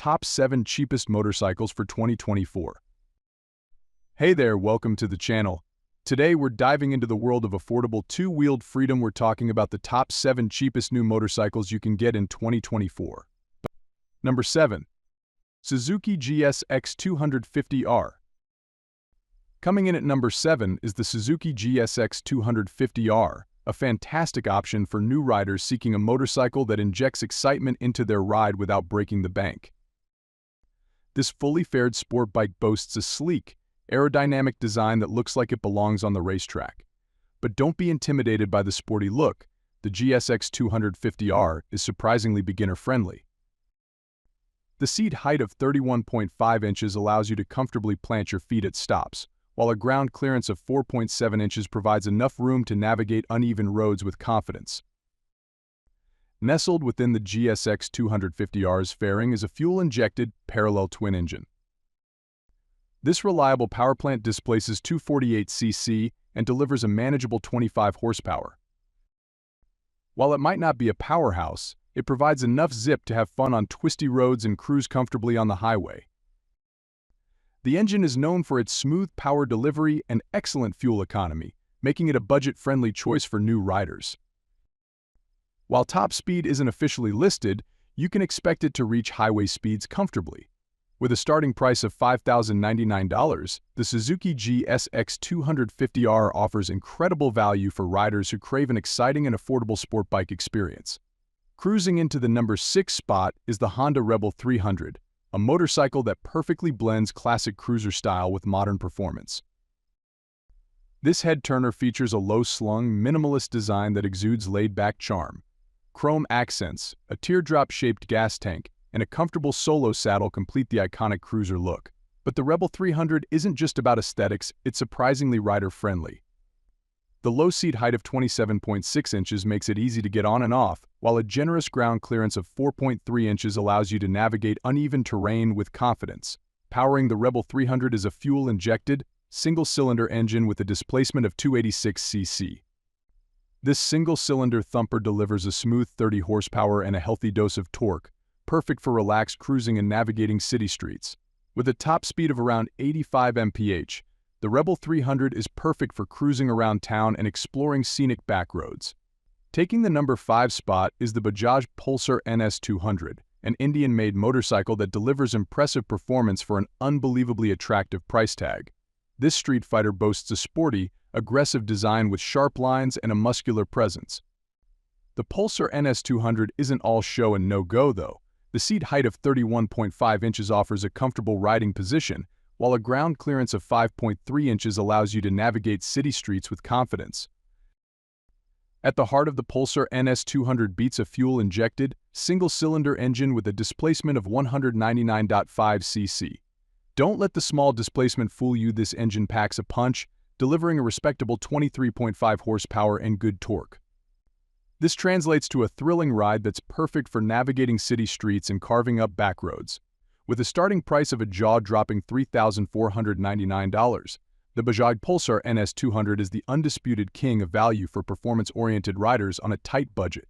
top 7 cheapest motorcycles for 2024. Hey there, welcome to the channel. Today we're diving into the world of affordable two-wheeled freedom. We're talking about the top 7 cheapest new motorcycles you can get in 2024. Number 7. Suzuki GSX 250R. Coming in at number 7 is the Suzuki GSX 250R, a fantastic option for new riders seeking a motorcycle that injects excitement into their ride without breaking the bank. This fully fared sport bike boasts a sleek, aerodynamic design that looks like it belongs on the racetrack. But don't be intimidated by the sporty look. The GSX 250R is surprisingly beginner-friendly. The seat height of 31.5 inches allows you to comfortably plant your feet at stops, while a ground clearance of 4.7 inches provides enough room to navigate uneven roads with confidence. Nestled within the GSX 250R's fairing is a fuel-injected, parallel twin engine. This reliable powerplant displaces 248 cc and delivers a manageable 25 horsepower. While it might not be a powerhouse, it provides enough zip to have fun on twisty roads and cruise comfortably on the highway. The engine is known for its smooth power delivery and excellent fuel economy, making it a budget-friendly choice for new riders. While top speed isn't officially listed, you can expect it to reach highway speeds comfortably. With a starting price of $5,099, the Suzuki GSX 250R offers incredible value for riders who crave an exciting and affordable sport bike experience. Cruising into the number 6 spot is the Honda Rebel 300, a motorcycle that perfectly blends classic cruiser style with modern performance. This head-turner features a low-slung, minimalist design that exudes laid-back charm. Chrome accents, a teardrop-shaped gas tank, and a comfortable solo saddle complete the iconic cruiser look. But the Rebel 300 isn't just about aesthetics, it's surprisingly rider-friendly. The low seat height of 27.6 inches makes it easy to get on and off, while a generous ground clearance of 4.3 inches allows you to navigate uneven terrain with confidence. Powering the Rebel 300 is a fuel-injected, single-cylinder engine with a displacement of 286 cc. This single-cylinder thumper delivers a smooth 30 horsepower and a healthy dose of torque, perfect for relaxed cruising and navigating city streets. With a top speed of around 85 mph, the Rebel 300 is perfect for cruising around town and exploring scenic backroads. Taking the number 5 spot is the Bajaj Pulsar NS200, an Indian-made motorcycle that delivers impressive performance for an unbelievably attractive price tag. This street fighter boasts a sporty, aggressive design with sharp lines and a muscular presence. The Pulsar NS200 isn't all show and no-go though. The seat height of 31.5 inches offers a comfortable riding position, while a ground clearance of 5.3 inches allows you to navigate city streets with confidence. At the heart of the Pulsar NS200 beats a fuel-injected, single-cylinder engine with a displacement of 199.5 cc. Don't let the small displacement fool you. This engine packs a punch, delivering a respectable 23.5 horsepower and good torque. This translates to a thrilling ride that's perfect for navigating city streets and carving up backroads. With a starting price of a jaw-dropping $3,499, the Bajaj Pulsar NS200 is the undisputed king of value for performance-oriented riders on a tight budget.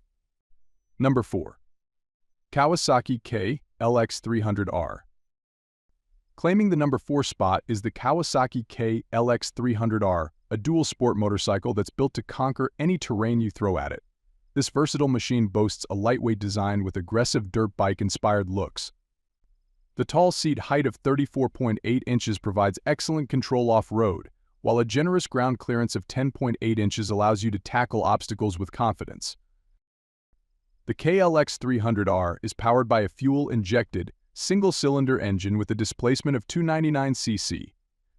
Number 4. Kawasaki KLX300R. Claiming the number 4 spot is the Kawasaki KLX300R, a dual-sport motorcycle that's built to conquer any terrain you throw at it. This versatile machine boasts a lightweight design with aggressive dirt bike-inspired looks. The tall seat height of 34.8 inches provides excellent control off-road, while a generous ground clearance of 10.8 inches allows you to tackle obstacles with confidence. The KLX 300R is powered by a fuel-injected, single-cylinder engine with a displacement of 299 cc.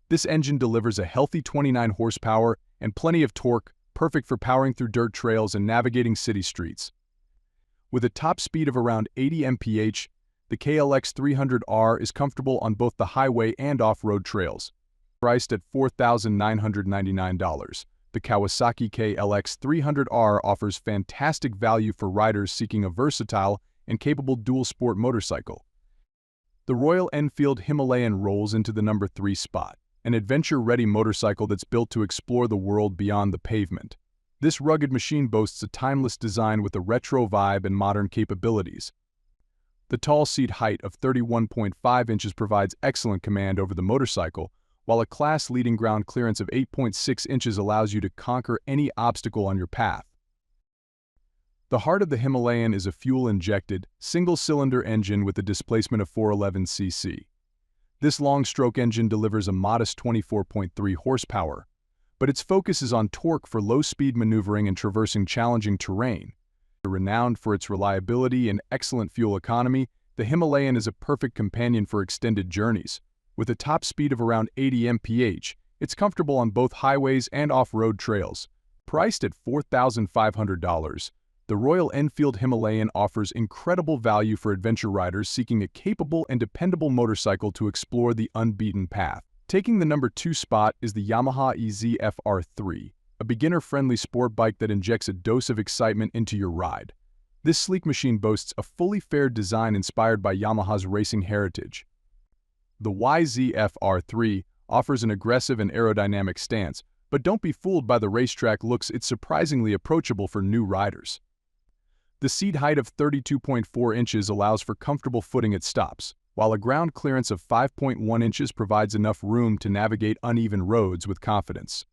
This engine delivers a healthy 29 horsepower and plenty of torque, perfect for powering through dirt trails and navigating city streets. With a top speed of around 80 mph, the KLX 300R is comfortable on both the highway and off-road trails. Priced at $4,999, the Kawasaki KLX 300R offers fantastic value for riders seeking a versatile and capable dual-sport motorcycle. The Royal Enfield Himalayan rolls into the number 3 spot, an adventure-ready motorcycle that's built to explore the world beyond the pavement. This rugged machine boasts a timeless design with a retro vibe and modern capabilities. The tall seat height of 31.5 inches provides excellent command over the motorcycle, while a class-leading ground clearance of 8.6 inches allows you to conquer any obstacle on your path. The heart of the Himalayan is a fuel-injected, single-cylinder engine with a displacement of 411 cc. This long-stroke engine delivers a modest 24.3 horsepower, but its focus is on torque for low-speed maneuvering and traversing challenging terrain. Renowned for its reliability and excellent fuel economy, the Himalayan is a perfect companion for extended journeys. With a top speed of around 80 mph, it's comfortable on both highways and off-road trails. Priced at $4,500, the Royal Enfield Himalayan offers incredible value for adventure riders seeking a capable and dependable motorcycle to explore the unbeaten path. Taking the number 2 spot is the Yamaha EZ-FR3, a beginner-friendly sport bike that injects a dose of excitement into your ride. This sleek machine boasts a fully fared design inspired by Yamaha's racing heritage. The YZ-FR3 offers an aggressive and aerodynamic stance, but don't be fooled by the racetrack looks. It's surprisingly approachable for new riders. The seat height of 32.4 inches allows for comfortable footing at stops, while a ground clearance of 5.1 inches provides enough room to navigate uneven roads with confidence.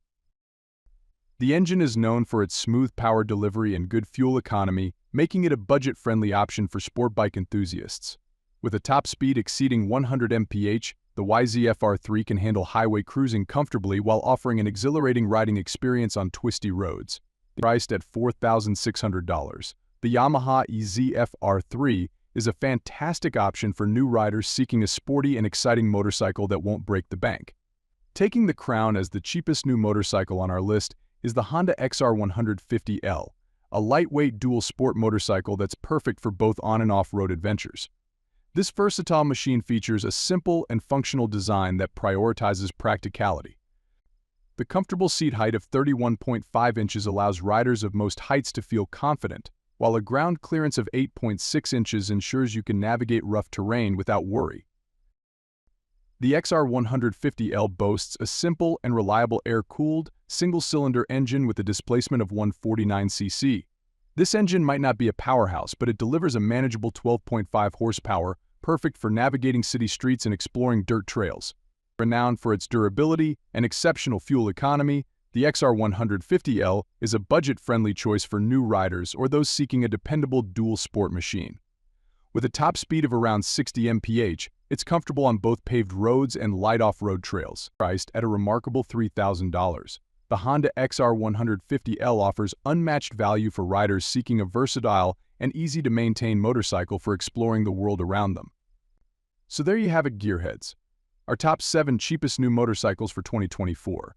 The engine is known for its smooth power delivery and good fuel economy, making it a budget-friendly option for sport bike enthusiasts. With a top speed exceeding 100 mph, the YZ-FR3 can handle highway cruising comfortably while offering an exhilarating riding experience on twisty roads. Priced at $4,600, the Yamaha EZ-FR3 is a fantastic option for new riders seeking a sporty and exciting motorcycle that won't break the bank. Taking the crown as the cheapest new motorcycle on our list is the Honda XR150L, a lightweight dual sport motorcycle that's perfect for both on- and off-road adventures. This versatile machine features a simple and functional design that prioritizes practicality. The comfortable seat height of 31.5 inches allows riders of most heights to feel confident, while a ground clearance of 8.6 inches ensures you can navigate rough terrain without worry. The XR150L boasts a simple and reliable air-cooled, single-cylinder engine with a displacement of 149 cc. This engine might not be a powerhouse, but it delivers a manageable 12.5 horsepower, perfect for navigating city streets and exploring dirt trails. Renowned for its durability and exceptional fuel economy, the XR150L is a budget-friendly choice for new riders or those seeking a dependable dual-sport machine. With a top speed of around 60 mph, it's comfortable on both paved roads and light off-road trails. Priced at a remarkable $3,000, the Honda XR150L offers unmatched value for riders seeking a versatile and easy-to-maintain motorcycle for exploring the world around them. So there you have it, gearheads. Our top 7 cheapest new motorcycles for 2024.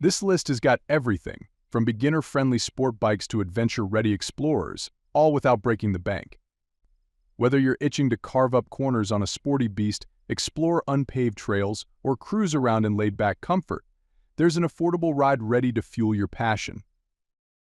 This list has got everything, from beginner-friendly sport bikes to adventure-ready explorers, all without breaking the bank. Whether you're itching to carve up corners on a sporty beast, explore unpaved trails, or cruise around in laid-back comfort, there's an affordable ride ready to fuel your passion.